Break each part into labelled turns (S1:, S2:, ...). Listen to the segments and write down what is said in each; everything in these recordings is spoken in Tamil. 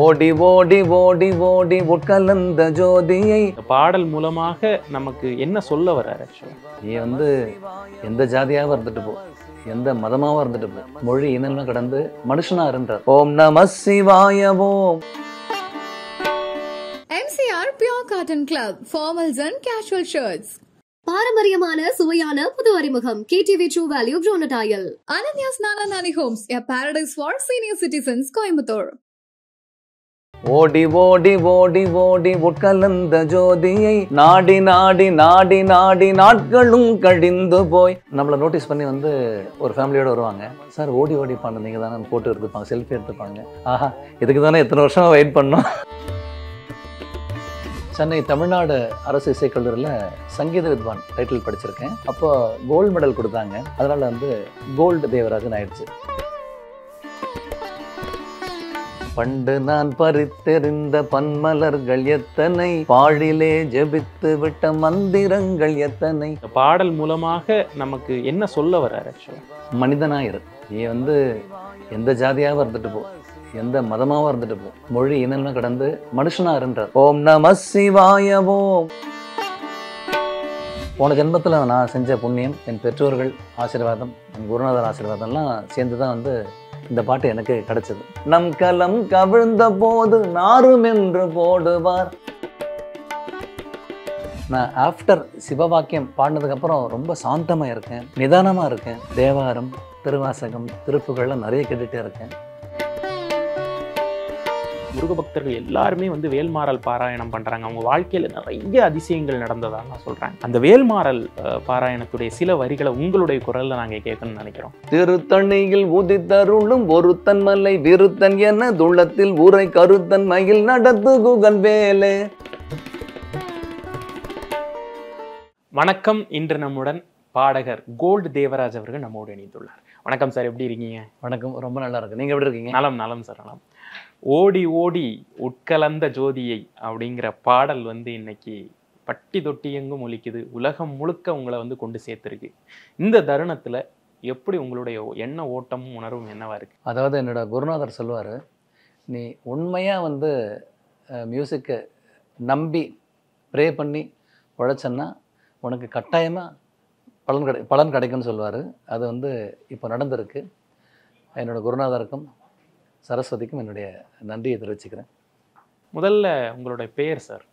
S1: ஓடி ஓடி ஓடி ஓடி உட்கலந்த ஜோதியை.
S2: பாடல் மூலமாக நமக்கு என்ன சொல்ல வர்றாரு ஆக்சுவலா?
S1: நீ எந்த ஜாதியாகவும் இருந்துட்டு போ, எந்த மதமாகவும் இருந்துட்டு போ, மொழி இனம்லாம் கடந்து மனுஷனா இருந்தார். ஓம் நம சிவாய ஓம்.
S3: MCR Pure Cotton Club, formals and casual shirts.
S4: பாரம்பரியமான சுவையான புது அறிமுகம் KTV True Value Bronatile.
S3: Ananya's Nananani Homes, a paradise for senior citizens, Coimbatore.
S1: ஓடி ஓடி ஓடி ஓடி உட்கலந்த ஜோதியை நாடி நாடி நாடி நாடி நாட்களும் கழிந்து போய். நம்மளை நோட்டீஸ் பண்ணி ஒரு ஃபேமிலியோடு வருவாங்க. சார் ஓடி ஓடி பாடு நீங்கள் தானே போட்டு எடுத்துப்பாங்க, செல்ஃபி எடுத்துப்பாங்க. ஆஹா, இதுக்கு தானே எத்தனை வருஷம் வெயிட் பண்ணோம். சென்னை தமிழ்நாடு அரசு இசைக்கல்லூரியில் சங்கீத வித்வான் டைட்டில் படிச்சிருக்கேன். அப்போ கோல்டு மெடல் கொடுத்தாங்க. அதனால் கோல்டு தேவராஜன் ஆயிடுச்சு. பண்டு நான் பறித்தெறிந்த பன்மலர்கள் எத்தனை, பாழிலே ஜெபித்து விட்ட மந்திரங்கள் எத்தனை.
S2: பாடல் மூலமாக நமக்கு என்ன சொல்ல வர்றாரு ஆக்சுவலா?
S1: மனிதனாயிரு, நீ எந்த ஜாதியாகவும் இருந்துட்டு போ, எந்த மதமாகவும் இருந்துட்டு போ, மொழி இனம்லாம் கடந்து மனுஷனா இருந்தார். ஓம் நம சிவாய ஓம். போன ஜென்மத்தில் நான் செஞ்ச புண்ணியம், என் பெற்றோர்கள் ஆசீர்வாதம், என் குருநாதர் ஆசீர்வாதம்லாம் சேர்ந்து தான் இந்த பாட்டு எனக்கு கிடைச்சது. நம் கலம் கவிழ்ந்த போது நாரும் என்று போடுவார். நான் ஆஃப்டர் சிவவாக்கியம் பாடினதுக்கப்புறம் ரொம்ப சாந்தமாக இருக்கேன், நிதானமாக இருக்கேன். தேவாரம், திருவாசகம், திருப்புகள்லாம் நிறைய கேட்டுகிட்டே இருக்கேன்.
S2: முருக பக்தர்கள் எல்லாருமே வேல்மாறல் பாராயணம் பண்றாங்க. அவங்க வாழ்க்கையில நிறைய அதிசயங்கள் நடந்ததாக சொல்றாங்க. அந்த வேல்மாறல் பாராயணத்துடைய சில வரிகளை உங்களுடைய குரல்ல நாங்க கேட்கணும்னு நினைக்கிறோம்.
S1: திருத்தணியில் உதித்தருளும் ஒருத்தன் மலை விருத்தன் என துள்ளத்தில் ஊரை கருத்தன் மயில் நடத்து குகன் வேலே.
S2: வணக்கம். இன்று நம்முடன் பாடகர் கோல்டு தேவராஜ் அவர்கள் நம்மோடு இணைந்துள்ளார். வணக்கம் சார், எப்படி இருக்கீங்க?
S1: வணக்கம், ரொம்ப நல்லா இருக்கு. நீங்க எப்படி இருக்கீங்க?
S2: நலம் நலம் சார், நலம். ஓடி ஓடி உட்கலந்த ஜோதியை அப்படிங்கிற பாடல் இன்னைக்கு பட்டி தொட்டி எங்கும் ஒலிக்குது, உலகம் முழுக்க உங்களை கொண்டு சேர்த்துருக்கு. இந்த தருணத்துல எப்படி உங்களுடைய எண்ண ஓட்டமும் உணர்வும் என்னவா இருக்கு?
S1: அதாவது என்னோட குருநாதர் சொல்லுவார், நீ உண்மையாக மியூசிக்கை நம்பி ப்ரே பண்ணி உழைச்சன்னா உனக்கு கட்டாயமாக பலன் கிடைக்கும்னு சொல்லுவார். அது இப்போ நடந்திருக்கு. என்னோட குருநாதருக்கும் சரஸ்வதிக்கும் என்னுடைய நன்றியை தெரிவிச்சுக்கிறேன்.
S2: முதல்ல உங்களுடைய பெயர் சார்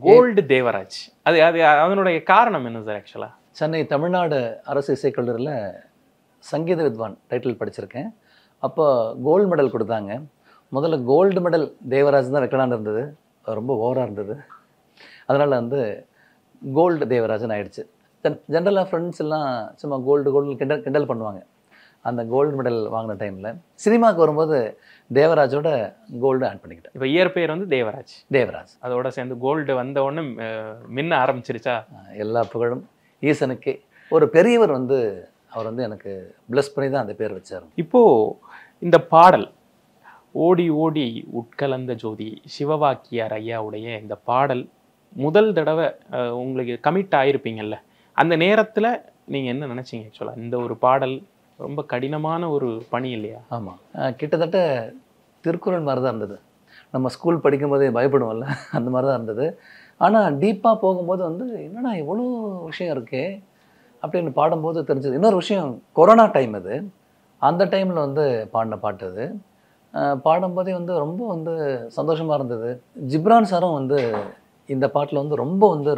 S2: கோல்டு தேவராஜ், அது அது அதனுடைய காரணம் என்ன சார்? ஆக்சுவலாக
S1: சென்னை தமிழ்நாடு அரசு இசைக்கல்லூரியில் சங்கீத வித்வான் டைட்டில் படிச்சிருக்கேன். அப்போ கோல்டு மெடல் கொடுத்தாங்க. முதல்ல கோல்டு மெடல் தேவராஜ் தான் வைக்கலான்னு இருந்தது, ரொம்ப ஓவராக இருந்தது. அதனால் கோல்டு தேவராஜன் ஆயிடுச்சு. ஜென்ரலாக ஃப்ரெண்ட்ஸ் எல்லாம் சும்மா கோல்டு கிண்டல் பண்ணுவாங்க. அந்த கோல்டு மெடல் வாங்கின டைமில் சினிமாவுக்கு வரும்போது தேவராஜோட கோல்டு ஆட் பண்ணிக்கிட்டேன்.
S2: இப்போ இயற்பெயர் தேவராஜ், அதோட சேர்ந்து கோல்டு வந்த உடனே மின்ன ஆரம்பிச்சிருச்சா?
S1: எல்லா புகழும் ஈசனுக்கே. ஒரு பெரியவர் அவர் எனக்கு பிளஸ் பண்ணி தான் அந்த பேர் வச்சார்.
S2: இப்போது இந்த பாடல் ஓடி ஓடி உட்கலந்த ஜோதி சிவவாக்கியார் ஐயாவுடைய இந்த பாடல் முதல் தடவை உங்களுக்கு கமிட் ஆகிருப்பீங்கல்ல, அந்த நேரத்தில் நீங்கள் என்ன நினச்சிங்க? ஆக்சுவலாக இந்த ஒரு பாடல் ரொம்ப கடினமான ஒரு பணி இல்லையா?
S1: ஆமாம், கிட்டத்தட்ட திருக்குறள் மாதிரி தான் இருந்தது. நம்ம ஸ்கூல் படிக்கும்போதே பயப்படுவோம்ல, அந்த மாதிரி தான் இருந்தது. ஆனால் டீப்பாக போகும்போது என்னடா இவ்வளோ விஷயம் இருக்கே அப்படின்னு பாடும்போது தெரிஞ்சது. இன்னொரு விஷயம், கொரோனா டைம் அது. அந்த டைமில் பாடின பாட்டு அது. பாடும்போதே ரொம்ப சந்தோஷமாக இருந்தது. ஜிப்ரான் சாரும் இந்த பாட்டில்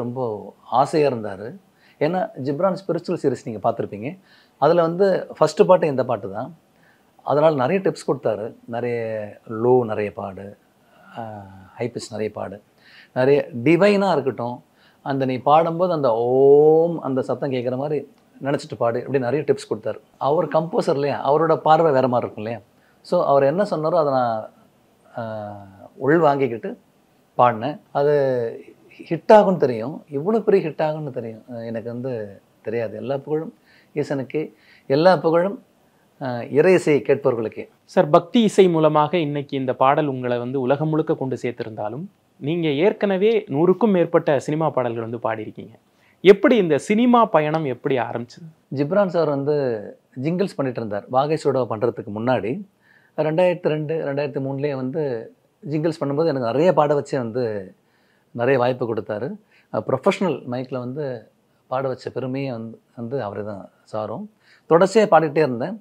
S1: ரொம்ப ஆசையாக இருந்தார். ஏன்னா ஜிப்ரான் ஸ்பிரிச்சுவல் சீரிஸ் நீங்கள் பார்த்துருப்பீங்க. அதில் ஃபஸ்ட்டு பாட்டு இந்த பாட்டு தான். அதனால் நிறைய டிப்ஸ் கொடுத்தாரு. நிறைய லோ நிறைய பாடு, ஹை பிச் நிறைய பாடு, நிறைய டிவைனாக இருக்கட்டும். நீ பாடும்போது அந்த ஓம் அந்த சத்தம் கேட்குற மாதிரி நினச்சிட்டு பாடு, இப்படி நிறைய டிப்ஸ் கொடுத்தாரு. அவர் கம்போசர் இல்லையா, அவரோட பார்வை வேறு மாதிரி இருக்கும் இல்லையா. ஸோ அவர் என்ன சொன்னாரோ அதை நான் உள் வாங்கிக்கிட்டு பாடினேன். அது ஹிட் ஆகும்னு தெரியும், இவ்வளோ பெரிய ஹிட் ஆகும்னு தெரியும் எனக்கு தெரியாது. எல்லா புகழும் ஈசனுக்கே, எல்லா புகழும் இறை இசை கேட்பவர்களுக்கே.
S2: சார், பக்தி இசை மூலமாக இன்னைக்கு இந்த பாடல் உங்களை உலகம் முழுக்க கொண்டு சேர்த்திருந்தாலும் நீங்கள் ஏற்கனவே 100க்கும் மேற்பட்ட சினிமா பாடல்கள் பாடியிருக்கீங்க. எப்படி இந்த சினிமா பயணம் எப்படி ஆரம்பிச்சது?
S1: ஜிப்ரான் சார் ஜிங்கிள்ஸ் பண்ணிட்டு இருந்தார் வாகை சோடா பண்ணுறதுக்கு முன்னாடி. 2002 2003 ஜிங்கிள்ஸ் பண்ணும்போது எனக்கு நிறைய பாட வச்சே வந்து நிறைய வாய்ப்பு கொடுத்தாரு. ப்ரொஃபஷ்னல் மைக்கில் வந்து பாட வச்ச பெருமையை வந்து அவர் தான் சாரும். தொடர்ச்சியாக பாடிக்கிட்டே இருந்தேன்.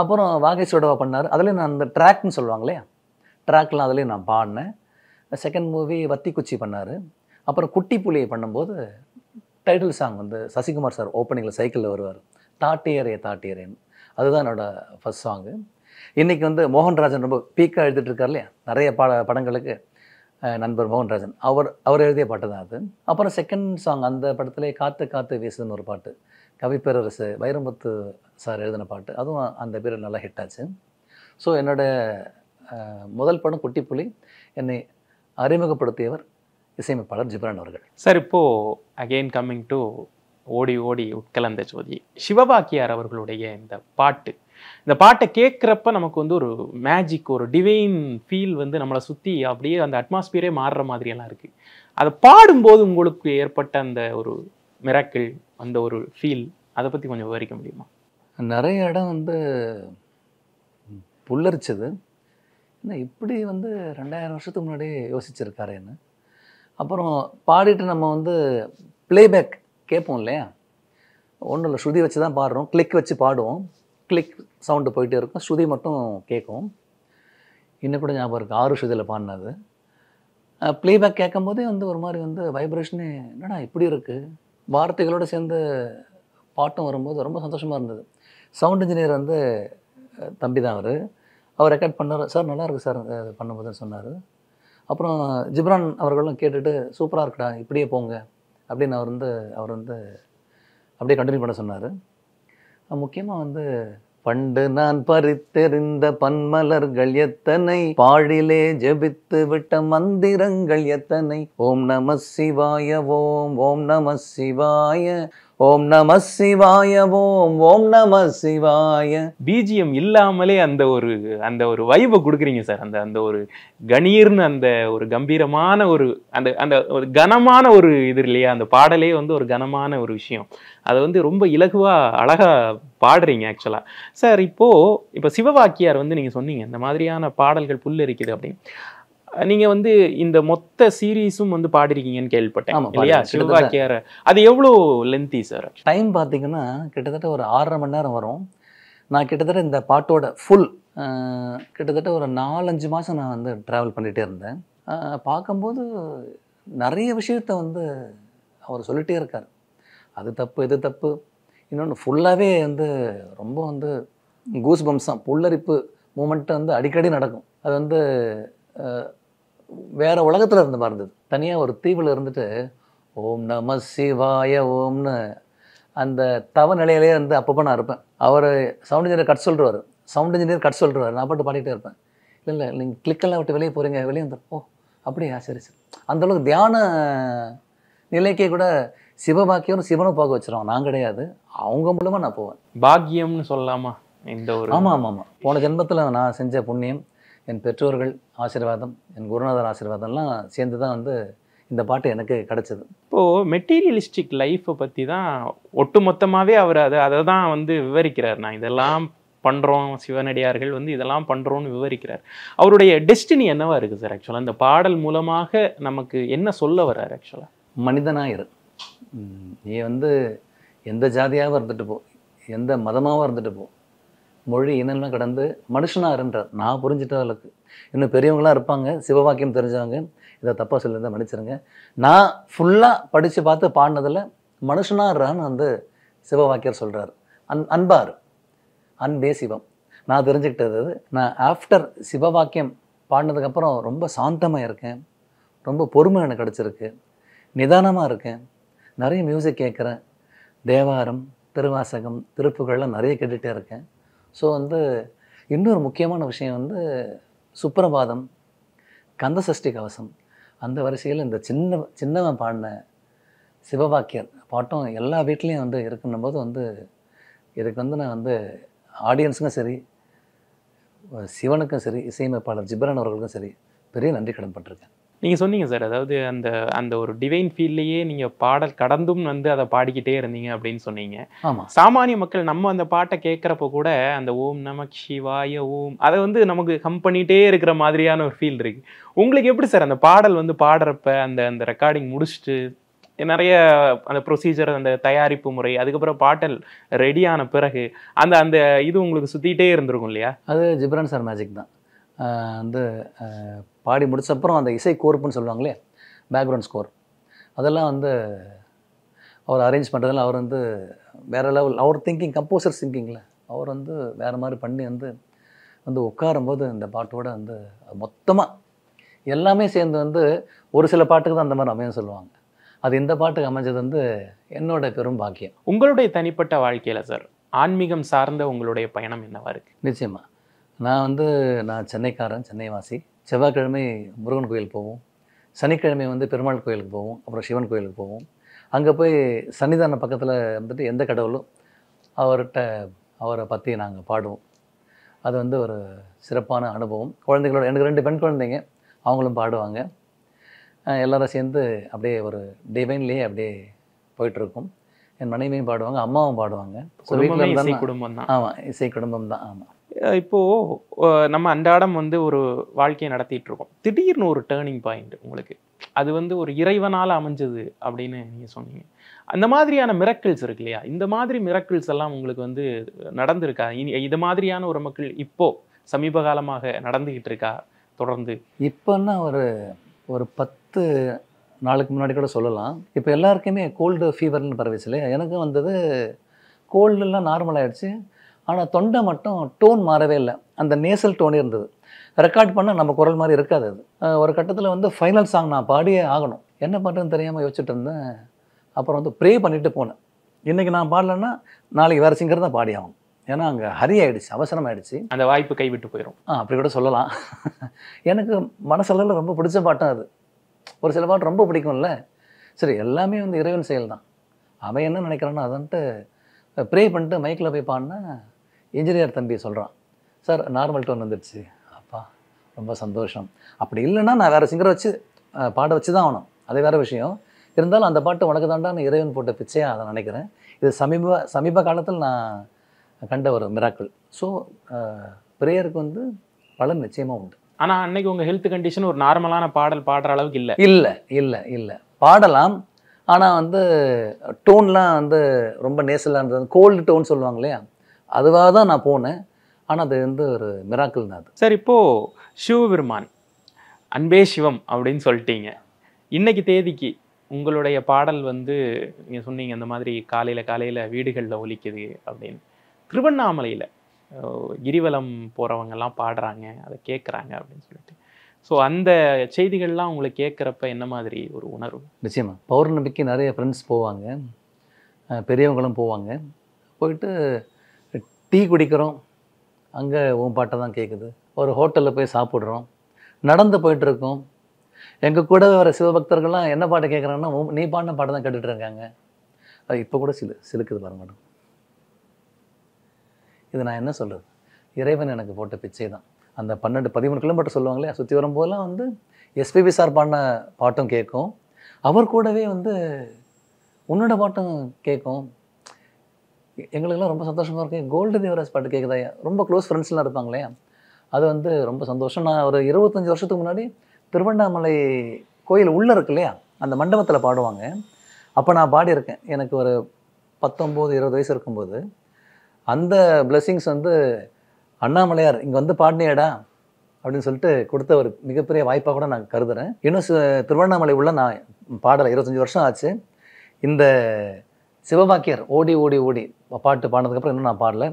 S1: அப்புறம் வாகை சுடவா பண்ணார். அதுலேயும் நான் அந்த ட்ராக்னு சொல்லுவாங்க இல்லையா, ட்ராக்லாம் அதுலேயும் நான் பாடினேன். செகண்ட் மூவி வத்திக்குச்சி பண்ணார். அப்புறம் குட்டி புலியை பண்ணும்போது டைட்டில் சாங் வந்து சசிகுமார் சார் ஓப்பனிங்கில் சைக்கிளில் வருவார், தாட்டியரே தாட்டியரேன்னு. அதுதான் என்னோடய ஃபஸ்ட் சாங்கு. இன்றைக்கி வந்து மோகன்ராஜன் ரொம்ப பீக்காக எழுதிட்டு இருக்கார் இல்லையா, நிறைய படங்களுக்கு நண்பர் மோகன்ராஜன் அவர் எழுதிய பாட்டு தான் அது. அப்புறம் செகண்ட் சாங் அந்த படத்திலே காற்று காற்று வீசுன்னு ஒரு பாட்டு, கவிப்பேரரசு வைரமுத்து சார் எழுதின பாட்டு, அதுவும் அந்த பீரியட் நல்லா ஹிட் ஆச்சு. ஸோ என்னோடய முதல் படம் குட்டி புலி. என்னை அறிமுகப்படுத்தியவர் இசையமைப்பாளர் ஜிப்ரான் அவர்கள்.
S2: சார், இப்போது அகெயின் கம்மிங் டு ஓடி ஓடி உட்கலந்த ஜோதி, சிவபாக்கியார் அவர்களுடைய இந்த பாட்டை கேட்குறப்ப நமக்கு வந்து ஒரு மேஜிக், ஒரு டிவைன் ஃபீல் வந்து நம்மளை சுற்றி அப்படியே அந்த அட்மாஸ்பியரே மாறுற மாதிரியெல்லாம் இருக்குது. அதை பாடும்போது உங்களுக்கு ஏற்பட்ட அந்த ஒரு மிராக்கிள், அந்த ஒரு ஃபீல், அதை பற்றி கொஞ்சம் விவரிக்க முடியுமா?
S1: நிறைய இடம் வந்து புல்லரிச்சது. என்ன இப்படி வந்து 2000 வருஷத்துக்கு முன்னாடியே யோசிச்சிருக்காருன்னு. அப்புறம் பாடிட்டு நம்ம வந்து ப்ளேபேக் கேட்போம் இல்லையா, ஒன்றும் இல்லை, ஸ்ருதி வச்சு தான் பாடுறோம், கிளிக் வச்சு பாடுவோம், கிளிக் சவுண்டு போயிட்டே இருக்கும், ஸ்ருதி மட்டும் கேட்கும். இன்னும் கூட ஞாபகம் இருக்குது 6 ஸ்ருதியில் பாடினது. ப்ளேபேக் கேட்கும் போதே வந்து ஒரு மாதிரி வந்து வைப்ரேஷனே, என்னடா இப்படி இருக்குது, வார்த்தைகளோடு சேர்ந்து பாட்டும் வரும்போது ரொம்ப சந்தோஷமாக இருந்தது. சவுண்ட் இன்ஜினியர் வந்து தம்பி தான் அவர் ரெக்கார்ட் பண்ணார். சார் நல்லாயிருக்கு சார் பண்ணும்போதுன்னு சொன்னார். அப்புறம் ஜிப்ரான் அவர்களும் கேட்டுட்டு சூப்பராக இருக்குடா, இப்படியே போங்க அப்படின்னு அவர் வந்து அப்படியே கண்டினியூ பண்ண சொன்னார். முக்கியமாக வந்து பண்டு நான் பறித்தெறிந்த பன்மலர்கள் எத்தனை, பாழிலே ஜெபித்து விட்ட மந்திரங்கள் எத்தனை, ஓம் நம சிவாய ஓம் ஓம் நம சிவாய ஓம் நம சிவாய ஓம் ஓம் நம சிவாய.
S2: பிஜிஎம் இல்லாமலே அந்த ஒரு வைபை கொடுக்குறீங்க சார். அந்த ஒரு கணீர்னு அந்த ஒரு கம்பீரமான அந்த ஒரு கனமான ஒரு இது இல்லையா, அந்த பாடலே வந்து ஒரு கனமான ஒரு விஷயம். அதை வந்து ரொம்ப இலகுவா அழகா பாடுறீங்க ஆக்சுவலா. சார், இப்போ சிவபாக்கியார் வந்து நீங்க சொன்னீங்க இந்த மாதிரியான பாடல்கள் புல்லரிக்குது அப்படின்னு. நீங்க வந்து இந்த மொத்த சீரீஸும் வந்து பாடிருக்கீங்கன்னு கேள்விப்பட்டேன் இல்லையா, சிவபாக்கியார். அது எவ்வளோ லென்த்தி சார்?
S1: டைம் பார்த்தீங்கன்னா கிட்டத்தட்ட ஒரு 6.5 மணி நேரம் வரும். நான் கிட்டத்தட்ட இந்த பாட்டோட ஃபுல் கிட்டத்தட்ட ஒரு 4-5 மாதம் நான் வந்து ட்ராவல் பண்ணிகிட்டே இருந்தேன். பார்க்கும்போது நிறைய விஷயத்த வந்து அவர் சொல்லிகிட்டே இருக்கார். அது தப்பு, இது தப்பு. இன்னொன்று ஃபுல்லாகவே வந்து ரொம்ப வந்து கூஸ் பம்ப்ஸாக புல்லரிப்பு மூமெண்ட்டு வந்து அடிக்கடி நடக்கும். அது வந்து வேறு உலகத்தில் இருந்த மாதிரி இருந்தது. தனியாக ஒரு தீவில் இருந்துட்டு ஓம் நம சிவாய ஓம்னு அந்த தவ நிலையிலே வந்து அப்பப்போ நான் இருப்பேன். அவர் சவுண்ட் இன்ஜினியர் கட் சொல்லிடுவார், நான் பாட்டு பாடிக்கிட்டே இருப்பேன். இல்லை நீங்கள் கிளிக்கெல்லாம் விட்டு வெளியே போகிறீங்க, வெளியே வந்துடும். ஓ அப்படியா, சரி. அந்தளவுக்கு தியான நிலைக்கே கூட சிவபாக்கியம் சிவனும் போக வச்சிருவாங்க. நான் கிடையாது, அவங்க மூலமாக நான் போவேன்.
S2: பாக்கியம்னு சொல்லலாமா இந்த ஒரு?
S1: ஆமாம். போன ஜென்மத்தில் நான் செஞ்ச புண்ணியம், என் பெற்றோர்கள் ஆசீர்வாதம், என் குருநாதர் ஆசீர்வாதம்லாம் சேர்ந்து தான் வந்து இந்த பாட்டு எனக்கு கிடச்சிது.
S2: இப்போது மெட்டீரியலிஸ்டிக் லைஃப்பை பற்றி தான் ஒட்டு மொத்தமாகவே அவர் அதை தான் வந்து விவரிக்கிறார். நான் இதெல்லாம் பண்ணுறோம், சிவனடியார்கள் வந்து இதெல்லாம் பண்ணுறோன்னு விவரிக்கிறார். அவருடைய டெஸ்டினி என்னவா இருக்குது சார் ஆக்சுவலாக? இந்த பாடல் மூலமாக நமக்கு என்ன சொல்ல வர்றார் ஆக்சுவலாக?
S1: மனிதனாக இரு, நீ வந்து எந்த ஜாதியாகவும் இருந்துட்டு போ, எந்த மதமாகவும் இருந்துட்டு போ, மொழி இனம்லாம் கடந்து மனுஷனாக இருன்றார். நான் புரிஞ்சிட்ட அளவுக்கு. இன்னும் பெரியவங்களாம் இருப்பாங்க சிவவாக்கியம் தெரிஞ்சவங்க, இதை தப்பாக சொல்லியிருந்தால் மன்னிச்சிருங்க. நான் ஃபுல்லாக படித்து பார்த்து பாடினதில் மனுஷனாக இருறான்னு வந்து சிவவாக்கியர் சொல்கிறார். அன்பார், அன்பே சிவம். நான் தெரிஞ்சுக்கிட்டது நான் ஆஃப்டர் சிவவாக்கியம் பாடினதுக்கப்புறம் ரொம்ப சாந்தமாக இருக்கேன், ரொம்ப பொறுமை எனக்கு கிடச்சிருக்கு, நிதானமாக இருக்கேன், நிறைய மியூசிக் கேட்குறேன், தேவாரம், திருவாசகம், திருப்புகள்லாம் நிறைய கேட்டுகிட்டே இருக்கேன். ஸோ வந்து இன்னொரு முக்கியமான விஷயம் வந்து சுப்ரபாதம், கந்தசஷ்டி கவசம், அந்த வரிசையில் இந்த சின்னவன் பாடின சிவவாக்கியர் பாட்டும் எல்லா வீட்லேயும் வந்து இருக்குன்னும் போது வந்து இதுக்கு வந்து நான் வந்து ஆடியன்ஸுக்கும் சரி, சிவனுக்கும் சரி, இசையமைப்பாளர் ஜிப்ரான் அவர்களுக்கும் சரி பெரிய நன்றி கடன் பட்டிருக்கேன்.
S2: நீங்க சொன்னீங்க சார், அதாவது அந்த அந்த ஒரு டிவைன் ஃபீல்ட்லயே நீங்க பாடல் கடந்தும் வந்து அதை பாடிக்கிட்டே இருந்தீங்க அப்படின்னு சொன்னீங்க.
S1: ஆமாம்.
S2: சாமானிய மக்கள் நம்ம அந்த பாட்டை கேட்குறப்ப கூட அந்த ஓம் நமக் சிவாய ஓம் அதை வந்து நமக்கு ஹம் பண்ணிட்டே இருக்கிற மாதிரியான ஒரு ஃபீல் இருக்கு. உங்களுக்கு எப்படி சார் அந்த பாடல் வந்து பாடுறப்ப அந்த அந்த ரெக்கார்டிங் முடிச்சுட்டு நிறைய அந்த ப்ரொசீஜர், அந்த தயாரிப்பு முறை, அதுக்கப்புறம் பாட்டல் ரெடி ஆன பிறகு அந்த அந்த இது உங்களுக்கு சுத்திட்டே இருந்திருக்கும் இல்லையா?
S1: அது ஜிப்ரான் சார் மேஜிக் தான். வந்து பாடி முடிச்சப்புறம் அந்த இசை கோர்ப்புன்னு சொல்லுவாங்களே, பேக்ரவுண்ட் ஸ்கோர், அதெல்லாம் வந்து அவர் அரேஞ்ச் பண்ணுறதுல அவர் வந்து வேறு லெவல். அவர் திங்கிங், கம்போசர் திங்கிங்கில் அவர் வந்து வேறு மாதிரி பண்ணி வந்து உட்காரும்போது இந்த பாட்டோட வந்து மொத்தமாக எல்லாமே சேர்ந்து வந்து ஒரு சில பாட்டுக்கு தான் அந்த மாதிரி அமையும் சொல்லுவாங்க. அது இந்த பாட்டுக்கு அமைஞ்சது வந்து என்னோட பெரும் பாக்கியம்.
S2: உங்களுடைய தனிப்பட்ட வாழ்க்கையில் சார் ஆன்மீகம் சார்ந்த உங்களுடைய பயணம் என்னவா இருக்கு?
S1: நிச்சயமாக நான் சென்னைக்காரன், சென்னைவாசி. செவ்வாய்க்கிழமை முருகன் கோயில் போவோம், சனிக்கிழமை வந்து பெருமாள் கோயிலுக்கு போவோம், அப்புறம் சிவன் கோயிலுக்கு போவோம். அங்கே போய் சன்னிதான பக்கத்தில் வந்துட்டு எந்த கடவுளும் அவரை பற்றி நாங்கள் பாடுவோம். அது வந்து ஒரு சிறப்பான அனுபவம். குழந்தைகளோட, எனக்கு 2 பெண் குழந்தைங்க, அவங்களும் பாடுவாங்க. எல்லாரும் சேர்ந்து அப்படியே ஒரு டிவைன்லேயே அப்படியே போயிட்டுருக்கும். என் மனைவியும் பாடுவாங்க, அம்மாவும் பாடுவாங்க.
S2: இசை குடும்பம் தான்.
S1: ஆமாம், இசை குடும்பம் தான். ஆமாம்.
S2: இப்போது நம்ம அன்றாடம் வந்து ஒரு வாழ்க்கையை நடத்திட்டு இருக்கோம். திடீர்னு ஒரு டேர்னிங் பாயிண்ட் உங்களுக்கு, அது வந்து ஒரு இறைவனால் அமைஞ்சது அப்படின்னு நீங்கள் சொன்னீங்க. அந்த மாதிரியான மிரக்கிள்ஸ் இருக்கு இல்லையா? இந்த மாதிரி மிரக்கிள்ஸ் எல்லாம் உங்களுக்கு வந்து நடந்திருக்கா? இது மாதிரியான ஒரு மக்கள் இப்போது சமீப காலமாக நடந்துக்கிட்டு இருக்கா தொடர்ந்து?
S1: இப்போன்னா ஒரு 10 நாளுக்கு முன்னாடி கூட சொல்லலாம். இப்போ எல்லாருக்குமே கோல்டு ஃபீவர்னு பரவிச்சு இல்லையா? எனக்கும் வந்தது. கோல்டுலாம் நார்மல் ஆகிடுச்சு. ஆனால் தொண்டை மட்டும் டோன் மாறவே இல்லை. அந்த நேசல் டோனே இருந்தது. ரெக்கார்ட் பண்ண நம்ம குரல் மாதிரி இருக்காது அது. ஒரு கட்டத்தில் வந்து ஃபைனல் சாங் நான் பாடியே ஆகணும். என்ன பண்ணுறதுன்னு தெரியாமல் யோசிச்சுட்டு இருந்தேன். அப்புறம் வந்து ப்ரே பண்ணிவிட்டு போனேன். இன்றைக்கி நான் பாடலைன்னா நாளைக்கு வேறு சிங்கர் தான் பாடி ஆகணும். ஏன்னா அங்கே ஹரி ஆகிடுச்சு, அவசரம் ஆகிடுச்சு.
S2: அந்த வாய்ப்பு கைவிட்டு போயிடும்.
S1: அப்படி கூட சொல்லலாம். எனக்கு மனசளவில் ரொம்ப பிடிச்ச பாட்டும் அது. ஒரு சில பாட்டு ரொம்ப பிடிக்கும்ல. சரி, எல்லாமே வந்து இறைவன் செயல் தான். அவன் என்ன நினைக்கிறான்னு அదంட்டு ப்ரே பண்ணிட்டு மைக்கில் போய் பாடினா இன்ஜினியர் தம்பி சொல்கிறான், சார் நார்மல் டோன் வந்துடுச்சு. அப்பா ரொம்ப சந்தோஷம். அப்படி இல்லைன்னா நான் வேறு சிங்கரை வச்சு பாட வச்சு தான் ஆகணும், அது வேறு விஷயம். இருந்தாலும் அந்த பாட்டு உனக்கு தாண்டான இறைவன் போட்ட பிச்சையாக அதை நினைக்கிறேன். இது சமீப காலத்தில் நான் கண்ட ஒரு மிராக்கிள். ஸோ ப்ரேயருக்கு வந்து பலன் நிச்சயமாக உண்டு.
S2: ஆனால் அன்னைக்கு உங்கள் ஹெல்த் கண்டிஷன் ஒரு நார்மலான பாடல் பாடுற அளவுக்கு இல்லை.
S1: இல்லை இல்லை இல்லை பாடலாம். ஆனால் வந்து டோன்லாம் வந்து ரொம்ப நேசலாக இருந்தது. கோல்டு டோன் சொல்லுவாங்க இல்லையா, அதுவாக தான் நான் போனேன். ஆனால் அது வந்து ஒரு மிராக்கிள் தான் அது.
S2: சார், இப்போது சிவபெருமான் அன்பே சிவம் அப்படின்னு சொல்லிட்டீங்க. இன்னைக்கு தேதிக்கு உங்களுடைய பாடல் வந்து நீங்கள் சொன்னீங்க அந்த மாதிரி காலையில் வீடுகளில் ஒலிக்குது அப்படின்னு. திருவண்ணாமலையில் கிரிவலம் போகிறவங்கெல்லாம் பாடுறாங்க, அதை கேட்குறாங்க அப்படின்னு சொல்லிட்டு. ஸோ அந்த செய்திகள்லாம் உங்களுக்கு கேட்குறப்ப என்ன மாதிரி ஒரு உணர்வு?
S1: நிச்சயமாக பௌர்ணமிக்கு நிறைய ஃப்ரெண்ட்ஸ் போவாங்க, பெரியவங்களும் போவாங்க. போயிட்டு டீ குடிக்கிறோம், அங்கே உன் பாட்டை தான் கேட்குது. ஒரு ஹோட்டலில் போய் சாப்பிட்றோம், நடந்து போயிட்டுருக்கோம். எங்கள் கூட வர சிவபக்தர்கள்லாம் என்ன பாட்டை கேட்குறாங்கன்னா நீ பாடின பாட்டை தான் கேட்டுட்டு இருக்காங்க. அது இப்போ கூட சிலுக்குது பாருங்க மேடம். இது நான் என்ன சொல்கிறது, இறைவன் எனக்கு போட்ட பிச்சை தான். அந்த 12-13 கிலோமீட்டர் சொல்லுவாங்களே, சுற்றி வரும்போதெல்லாம் வந்து எஸ்பிபி சார் பாடின பாட்டும் கேட்கும், அவர் கூடவே வந்து உன்னோட பாட்டும் கேட்கும். எங்களுக்கெல்லாம் ரொம்ப சந்தோஷமாக இருக்கு. கோல்டு தேவராஜ் பாட்டு கேட்குதா, ரொம்ப க்ளோஸ் ஃப்ரெண்ட்ஸ்லாம் இருப்பாங்களே, அது வந்து ரொம்ப சந்தோஷம். நான் ஒரு 25 வருஷத்துக்கு முன்னாடி திருவண்ணாமலை கோயில் உள்ளே இருக்கு இல்லையா, அந்த மண்டபத்தில் பாடுவாங்க. அப்போ நான் பாடியிருக்கேன். எனக்கு ஒரு 19-20 வயசு இருக்கும்போது அந்த பிளெஸிங்ஸ் வந்து அண்ணாமலையார் இங்கே வந்து பாடினேடா அப்படின்னு சொல்லிட்டு கொடுத்த ஒரு மிகப்பெரிய வாய்ப்பாக கூட நான் கருதுகிறேன். இன்னும் திருவண்ணாமலை உள்ள நான் பாடலை 25 வருஷம் ஆச்சு. இந்த சிவபாக்கியர் ஓடி ஓடி ஓடி பாட்டு பாடினதுக்கப்புறம் இன்னும் நான் பாடலை.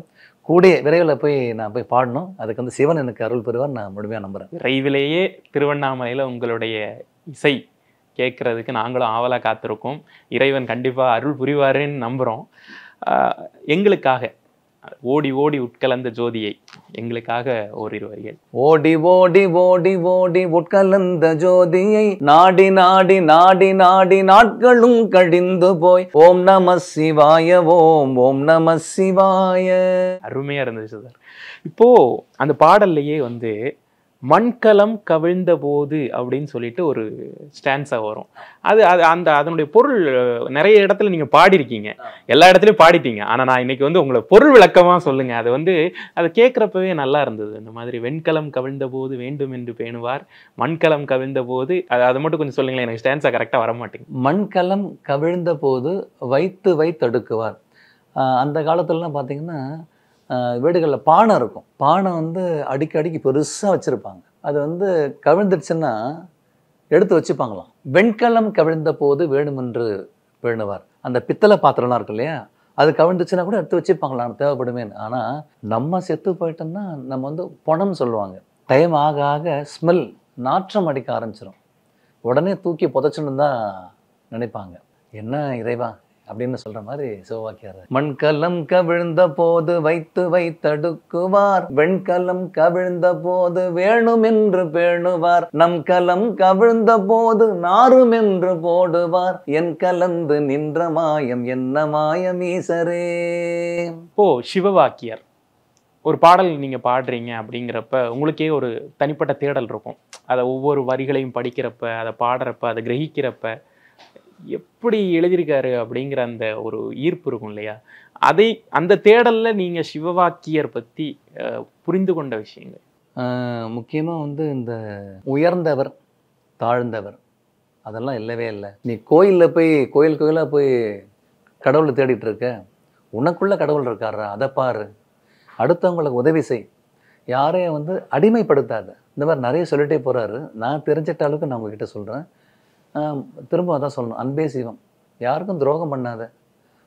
S1: கூடிய விரைவில் போய் நான் போய் பாடணும். அதுக்கு வந்து சிவன் எனக்கு அருள் பெறுவார், நான் முழுமையாக நம்புகிறேன்.
S2: விரைவிலேயே திருவண்ணாமலையில் உங்களுடைய இசை கேட்குறதுக்கு நாங்களும் ஆவலாக காத்திருக்கோம். இறைவன் கண்டிப்பாக அருள் புரிவாருன்னு நம்புகிறோம். எங்களுக்காக ஓடி ஓடி உட்கலந்த ஜோதியை எங்களுக்காக ஓரிரு வரிகள்.
S1: ஓடி ஓடி ஓடி ஓடி உட்கலந்த ஜோதியை நாடி நாடி நாடி நாடி நாட்களும் கழிந்து போய் ஓம் நம சிவாய ஓம் ஓம் நம சிவாய.
S2: அருமையாக இருந்துச்சு சார். இப்போது அந்த பாடல்லையே வந்து மண்கலம் கவிழ்ந்த போது அப்படின்னு சொல்லிட்டு ஒரு ஸ்டான்ஸா வரும். அது அது அந்த அதனுடைய பொருள் நிறைய இடத்துல நீங்க பாடியிருக்கீங்க, எல்லா இடத்துலயும் பாடிட்டீங்க. ஆனா நான் இன்னைக்கு வந்து உங்களை பொருள் விளக்கமா சொல்லுங்க. அது வந்து அதை கேட்குறப்பவே நல்லா இருந்தது. இந்த மாதிரி வெண்கலம் கவிழ்ந்த போது வேண்டும் என்று பேணுவார், மண்கலம் கவிழ்ந்த போது அதை மட்டும் கொஞ்சம் சொல்லுங்களேன். எனக்கு ஸ்டான்ஸா கரெக்டாக வர மாட்டேங்குது.
S1: மண்கலம் கவிழ்ந்த போது வைத்து வைத்தடுக்குவார். அந்த காலத்துலலாம் பார்த்தீங்கன்னா வீடுகளில் பானை இருக்கும். பானை வந்து அடிக்கடிக்கு பெருசாக வச்சுருப்பாங்க. அது வந்து கவிழ்ந்துடுச்சுன்னா எடுத்து வச்சுப்பாங்களாம். வெண்கலம் கவிழ்ந்த போது வேணுமென்று பேணுவார். அந்த பித்தளை பாத்திரம்லாம் இருக்கு இல்லையா, அது கவிழ்ந்துச்சுன்னா கூட எடுத்து வச்சுப்பாங்களாம் தேவைப்படுமேன்னு. ஆனால் நம்ம செத்து போயிட்டோம்னா நம்ம வந்து பணம் சொல்லுவாங்க. டைம் ஆக ஆக ஸ்மெல் நாற்றம் அடிக்க ஆரம்பிச்சிடும். உடனே தூக்கி புதைச்சணுன்னு தான் நினைப்பாங்க. என்ன இறைவா அப்படின்னு சொல்ற மாதிரி சிவவாக்கியார். மண்கலம் கவிழ்ந்த போது வைத்து வைத்தடுக்குவார், வெண்கலம் கவிழ்ந்த போது வேணும் என்று பேணுவார், நம் கலம் கவிழ்ந்த போது நாரும் என்று போடுவார், என் கலந்து நின்ற மாயம் என்ன மாயம் ஈசரே.
S2: சிவவாக்கியர் ஒரு பாடல் நீங்க பாடுறீங்க அப்படிங்கிறப்ப உங்களுக்கே ஒரு தனிப்பட்ட தேடல் இருக்கும். அதை ஒவ்வொரு வரிகளையும் படிக்கிறப்ப, அதை பாடுறப்ப, அதை கிரகிக்கிறப்ப எப்படி எழுதியிருக்காரு அப்படிங்கிற அந்த ஒரு ஈர்ப்பு இருக்கும் இல்லையா? அந்த தேடல்ல நீங்க சிவவாக்கியர் பத்தி புரிந்து கொண்ட விஷயங்கள்
S1: முக்கியமாக வந்து இந்த உயர்ந்தவர் தாழ்ந்தவர் அதெல்லாம் இல்லவே இல்லை. நீ கோயிலில் போய் கோயிலாக போய் கடவுளை தேடிட்டு இருக்க, உனக்குள்ள கடவுள் இருக்காரா, அதை பாரு. அடுத்தவங்களுக்கு உதவி செய், யாரையும் வந்து அடிமைப்படுத்தாத. இந்த மாதிரி நிறைய சொல்லிட்டே போகிறாரு. நான் தெரிஞ்சிட்ட அளவுக்கு நான் உங்ககிட்ட சொல்கிறேன். திரும்ப அதான் சொல்லணும், அன்பே சிவம். யாருக்கும் துரோகம் பண்ணாத,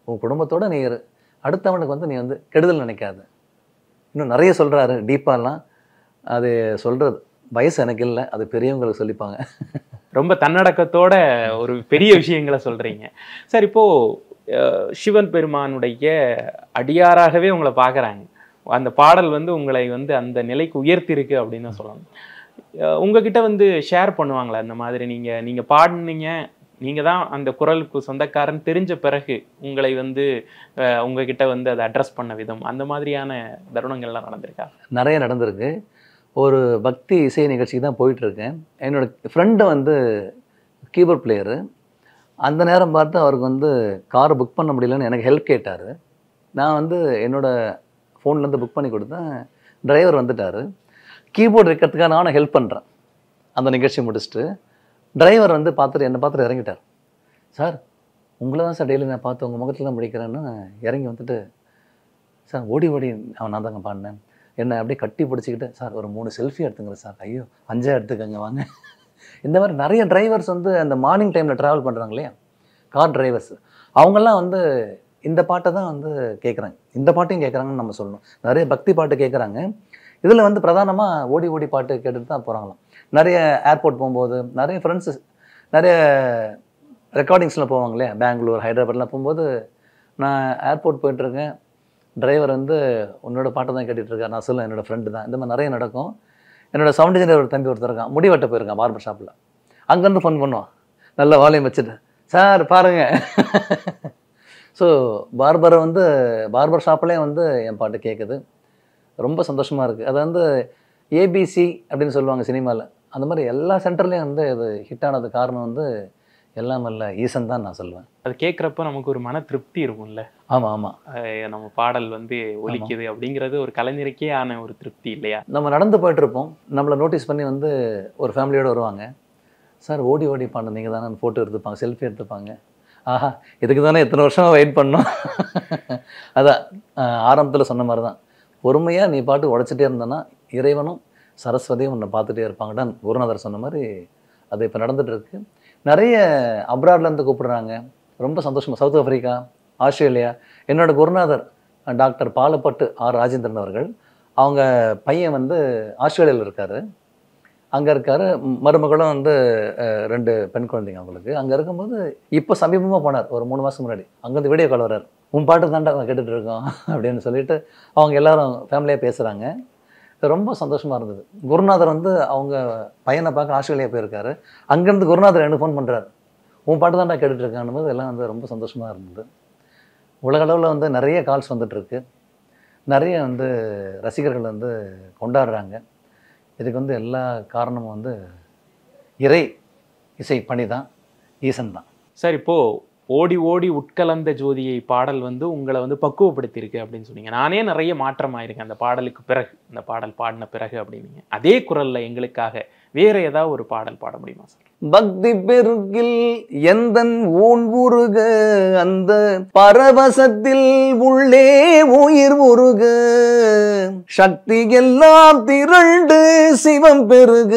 S1: உன் குடும்பத்தோடு நீ இரு, அடுத்தவனுக்கு வந்து நீ வந்து கெடுதல் நினைக்காத. இன்னும் நிறைய சொல்கிறாரு டீப்பாலாம். அது சொல்கிறது வயசு எனக்கு இல்லை, அது பெரியவங்களுக்கு சொல்லிப்பாங்க.
S2: ரொம்ப தன்னடக்கத்தோட ஒரு பெரிய விஷயங்களை சொல்கிறீங்க. சார், இப்போது சிவன் பெருமானுடைய அடியாராகவே உங்களை பார்க்குறாங்க. அந்த பாடல் வந்து உங்களை வந்து அந்த நிலைக்கு உயர்த்திருக்கு அப்படின்னு தான் சொல்லணும். உங்ககிட்ட வந்து ஷேர் பண்ணுவாங்களா இந்த மாதிரி நீங்கள் பாடினீங்க, நீங்கள் தான் அந்த குரலுக்கு சொந்தக்காரன் தெரிஞ்ச பிறகு உங்களை வந்து உங்ககிட்ட வந்து அதை அட்ரஸ் பண்ண விதம், அந்த மாதிரியான தருணங்கள்லாம் நடந்திருக்கா?
S1: நிறைய நடந்திருக்கு. ஒரு பக்தி இசை நிகழ்ச்சிக்கு தான் போயிட்டுருக்கேன். என்னோடய ஃப்ரெண்டு வந்து கீபோர்ட் பிளேயரு. அந்த நேரம் பார்த்து அவருக்கு வந்து கார் புக் பண்ண முடியலன்னு எனக்கு ஹெல்ப் கேட்டார். நான் வந்து என்னோடய ஃபோன்லேருந்து புக் பண்ணி கொடுத்தேன். டிரைவர் வந்துட்டார். கீபோர்டு வைக்கிறதுக்காக நானும் ஹெல்ப் பண்ணுறேன். அந்த நிகழ்ச்சி முடிச்சுட்டு டிரைவர் வந்து பார்த்துட்டு என்னை பார்த்துட்டு இறங்கிட்டார். சார், உங்களை தான் சார் டெய்லி நான் பார்த்து உங்கள் முகத்தில் தான் முடிக்கிறேன்னு இறங்கி வந்துட்டு, சார் ஓடி ஓடி நான் தாங்க பாடினேன். என்னை அப்படியே கட்டி பிடிச்சிக்கிட்டு, சார் ஒரு 3 செல்ஃபி எடுத்துக்கிறேன் சார். ஐயோ 5 எடுத்துக்கங்க வாங்க. இந்த மாதிரி நிறைய டிரைவர்ஸ் வந்து அந்த மார்னிங் டைமில் ட்ராவல் பண்ணுறாங்க இல்லையா, கார் டிரைவர்ஸ், அவங்கெல்லாம் வந்து இந்த பாட்டை தான் வந்து கேட்குறாங்க. இந்த பாட்டையும் கேட்குறாங்கன்னு நம்ம சொல்லணும். நிறைய பக்தி பாட்டு கேட்குறாங்க. இதில் வந்து பிரதானமாக ஓடி ஓடி பாட்டு கேட்டுட்டு தான் போகிறாங்களாம். நிறைய ஏர்போர்ட் போகும்போது நிறைய ஃப்ரெண்ட்ஸு நிறைய ரெக்கார்டிங்ஸில் போவாங்க இல்லையா, பெங்களூர் ஹைதராபாத்லாம் போகும்போது நான் ஏர்போர்ட் போயிட்டுருக்கேன், டிரைவர் வந்து உன்னோட பாட்டை தான் கேட்டுட்ருக்கார். நான் சொல்லுவேன் என்னோடய ஃப்ரெண்டு தான். இந்த மாதிரி நிறைய நடக்கும். என்னோடய சவுண்ட் இன்ஜினியர் ஒரு தம்பி ஒருத்தர் இருக்கான், முடி வெட்ட போயிருக்கான் பார்பர் ஷாப்பில். அங்கேருந்து ஃபோன் பண்ணுவான், நல்லா வால்யூம் வச்சுட்டு, சார் பாருங்கள். ஸோ பார்பர் ஷாப்லேயே வந்து என் பாட்டு கேட்குது. ரொம்ப சந்தோஷமாக இருக்குது. அது வந்து ஏபிசி அப்படின்னு சொல்லுவாங்க சினிமாவில். அந்த மாதிரி எல்லா சென்டர்லேயும் வந்து அது ஹிட் ஆனது காரணம் வந்து எல்லாம் அல்ல ஈசன் தான் நான் சொல்லுவேன்.
S2: அது கேட்குறப்ப நமக்கு ஒரு மன திருப்தி இருக்கும்ல.
S1: ஆமாம் ஆமாம்,
S2: நம்ம பாடல் வந்து ஒலிக்குது அப்படிங்கிறது ஒரு கலைஞருக்கே ஆன ஒரு திருப்தி இல்லையா?
S1: நம்ம நடந்து போய்ட்டுருப்போம், நம்மளை நோட்டீஸ் பண்ணி வந்து ஒரு ஃபேமிலியோடு வருவாங்க. சார் ஓடி ஓடி பாடு நீங்கள் தானே, ஃபோட்டோ எடுத்துப்பாங்க, செல்ஃபி எடுத்துப்பாங்க. ஆஹா, இதுக்கு தானே எத்தனை வருஷமாக வெயிட் பண்ணோம். அதான் ஆரம்பத்தில் சொன்ன மாதிரி தான், பொறுமையாக நீ பாட்டு உழைச்சிட்டே இருந்தேன்னா இறைவனும் சரஸ்வதியும் உன்னை பார்த்துட்டே இருப்பாங்கடான்னு குருநாதர் சொன்ன மாதிரி அது இப்போ நடந்துகிட்ருக்கு. நிறைய அப்ராட்லேருந்து கூப்பிடுறாங்க, ரொம்ப சந்தோஷமாக. South Africa, Australia. என்னோடய குருநாதர் டாக்டர் பாலப்பட்டு ஆர் ராஜேந்திரன் அவர்கள், அவங்க பையன் வந்து ஆஸ்திரேலியாவில் இருக்கார், அங்கே இருக்கார். மருமகளும் வந்து 2 பெண் குழந்தைங்க அவங்களுக்கு. அங்கே இருக்கும்போது இப்போ சமீபமாக போனார், ஒரு 3 மாதம் முன்னாடி. அங்கேருந்து வீடியோ கால் வர்றார், உன் பாட்டு தாண்டா கேட்டுட்டு இருக்கோம் அப்படின்னு சொல்லிட்டு அவங்க எல்லாரும் ஃபேமிலியாக பேசுகிறாங்க. ரொம்ப சந்தோஷமாக இருந்தது. குருநாதர் வந்து அவங்க பையனை பார்க்க ஆஸ்திரேலியா போயிருக்காரு. அங்கேருந்து குருநாதர் எனக்கு ஃபோன் பண்ணுறாரு, உன் பாட்டு தாண்டா கேட்டுட்ருக்கான்னு போது எல்லாம் வந்து ரொம்ப சந்தோஷமாக இருந்தது. உலகளவில் வந்து நிறைய கால்ஸ் வந்துட்டுருக்கு, நிறைய வந்து ரசிகர்கள் வந்து கொண்டாடுறாங்க. இதுக்கு வந்து எல்லா காரணமும் வந்து இறை இசை பணி தான், ஈசன் தான்.
S2: சார், இப்போது ஓடி ஓடி உட்கலந்த ஜோதியை பாடல் வந்து உங்களை வந்து பக்குவப்படுத்தியிருக்கு அப்படின்னு சொன்னீங்க. நானே நிறைய மாற்றம் ஆயிருக்கேன் அந்த பாடலுக்கு பிறகு, இந்த பாடல் பாடின பிறகு அப்படின்னீங்க. அதே குரலில் எங்களுக்காக வேற ஏதாவது ஒரு பாடல் பாட முடியுமா சார்?
S1: பக்தி பெருகில் எந்தன் ஊன் உருக, அந்த பரவசத்தில் உள்ளே உயிர் உருக, சக்தி எல்லாம் திரண்டு சிவம் பெருக,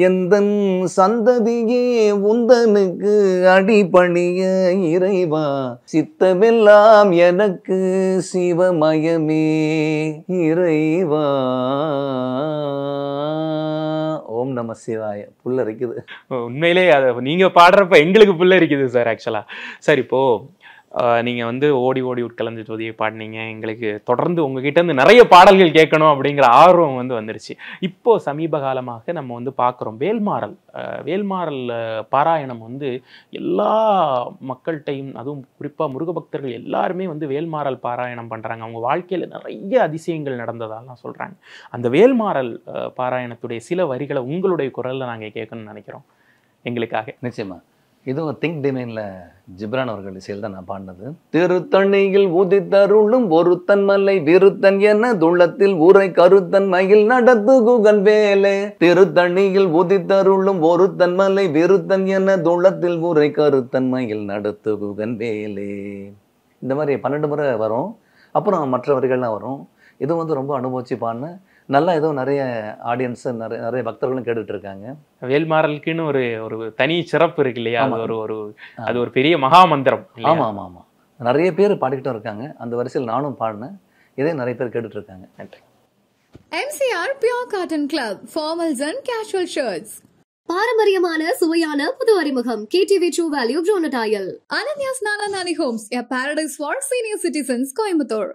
S1: எந்தன் சந்ததியே உந்தனுக்கு அடிபணிய இறைவா, சித்தமெல்லாம் எனக்கு சிவமயமே இறைவா. ஓம் நம சிவாய. புல்ல இருக்குது.
S2: உண்மையிலே அதை நீங்க பாடுறப்ப எங்களுக்கு புல்ல இருக்குது சார். ஆக்சுவலா சார், இப்போ நீங்க வந்து ஓடி ஓடி உட்கலந்த ஜோதியை பாடினீங்க. எங்களுக்கு தொடர்ந்து உங்ககிட்ட இருந்து நிறைய பாடல்கள் கேட்கணும் அப்படிங்கிற ஆர்வம் வந்து வந்துருச்சு. இப்போ சமீப காலமாக நம்ம வந்து பார்க்குறோம் வேல்மாறல் பாராயணம் வந்து எல்லா மக்கள்கிட்டையும், அதுவும் குறிப்பாக முருகபக்தர்கள் எல்லாருமே வந்து வேல்மாறல் பாராயணம் பண்ணுறாங்க. அவங்க வாழ்க்கையில் நிறைய அதிசயங்கள் நடந்ததாலாம் சொல்கிறாங்க. அந்த வேல்மாறல் பாராயணத்துடைய சில வரிகளை உங்களுடைய குரலில் நாங்கள் கேட்கணும்னு நினைக்கிறோம் எங்களுக்காக.
S1: நிச்சயமா. இதுவும் திங்க் டிமைன்ல ஜிப்ரான் அவர்கள் இசையில் தான் நான் பாடினது. திருத்தணியில் உதித்தருளும் ஒருத்தன் மலை விருத்தன் என துள்ளத்தில் ஊரை கருத்தன் மயில் நடத்து குகன் வேலே. திருத்தணியில் உதித்தருளும் ஒருத்தன் மலை விருத்தன் என துள்ளத்தில் ஊரை கருத்தன் மயில் நடத்து குகன் வேலே. இந்த மாதிரி 12 முறை வரும். அப்புறம் மற்ற வரிகள்லாம் வரும். இது வந்து ரொம்ப அனுபவிச்சு பாடின நல்லா, ஏதோ நிறைய ஆடியன்ஸ், நிறைய பக்தர்களும் கேட்டுட்டு இருக்காங்க.
S2: வேல்மாறலுக்குன்னு ஒரு தனி சிறப்பு இருக்கு இல்லையா? அது ஒரு பெரிய மகா மந்திரம்.
S1: ஆமா ஆமா ஆமா. நிறைய பேர் பாடிக்கிட்டும் இருக்காங்க. அந்த வரிசையில் நானும் பாடினேன். இதே நிறைய பேர் கேட்டுட்டு இருக்காங்க. நன்றி.
S3: MCR Pure Cotton Club, formals and casual shirts.
S4: பாரம்பரியமான சுவையான புது அறிமுகம் KTV True Value Bronadile.
S3: Ananya's Nana Nani Homes, a paradise for senior citizens, Coimbatore.